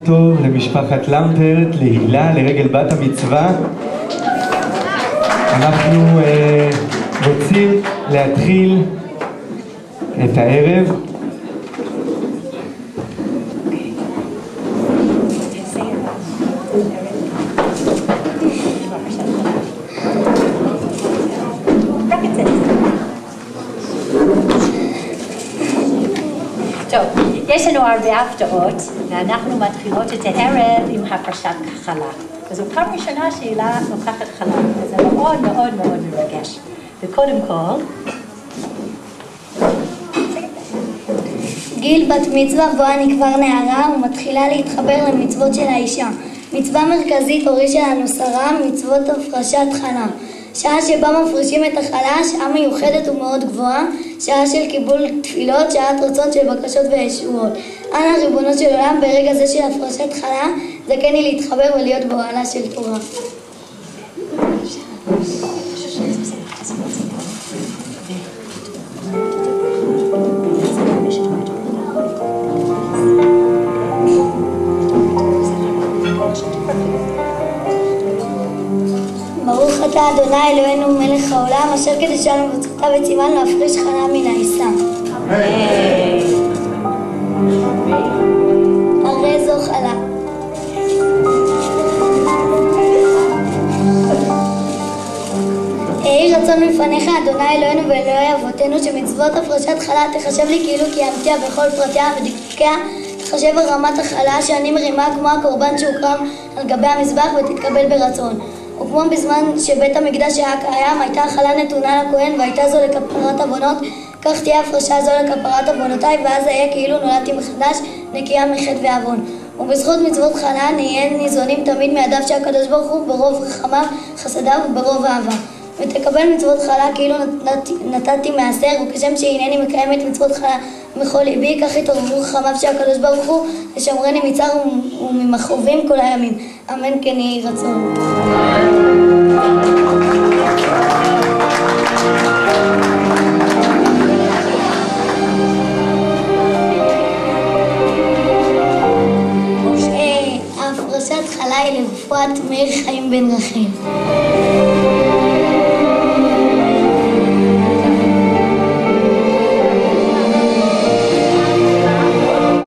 טוב למשפחת למפרט, להילה, לרגל בת המצווה. אנחנו רוצים להתחיל את הערב. טוב, יש לנו הרבה הפתעות, ואנחנו מתחילות את הערב עם הפרשת חלה. וזו פעם ראשונה שהילה לוקחת חלה, וזה מאוד מאוד מאוד מרגש. וקודם כל... גיל בת מצווה בו אני כבר נערה ומתחילה להתחבר למצוות של האישה. מצווה מרכזית הורי שלנו שרה, מצוות הפרשת חלה. שעה שבה מפרישים את החלה, שעה מיוחדת ומאוד גבוהה, שעה של קיבול תפילות, שעת רצון של בקשות וישועות. אנא ריבונו של עולם, ברגע זה של הפרשת חלה, זכני להתחבר ולהיות באוהלה של תורה. ברוך אתה ה' אלוהינו מלך העולם אשר קידשנו במצוותיו וציוונו להפריש חלה מן העיסה. הרי זו חלה. יהי רצון מלפניך ה' אלוהינו ואלוהי אבותינו שמצוות הפרשת חלה תחשב לי כאילו קיימתיה בכל פרטיה ודקדוקיה. תחשב הרמת החלה שאני מרימה כמו הקורבן שהוקרב על גבי המזבח ותתקבל ברצון. וכמו בזמן שבית המקדש היה קיים, הייתה החלה נתונה לכהן והייתה זו לכפרת עוונות, כך תהיה הפרשה זו לכפרת עוונותיי, ואז אהיה כאילו נולדתי מחדש, נקייה מחטא ועוון. ובזכות מצוות חלה נהיה ניזונים תמיד מידיו שהקדוש ברוך הוא ברוב רחמיו, חסדיו וברוב אהבה. ותקבל מצוות חלה כאילו נתתי מעשר, וכשם שהנני מקיימת מצוות חלה מכל ליבי, כך יתעוררו רחמיו שהקדוש ברוך הוא לשמרני מצער וממכאובים כל הימים. אמן כן יהי רצון. הפרשת חלה היא לרפואת מאיר חיים בן רחל.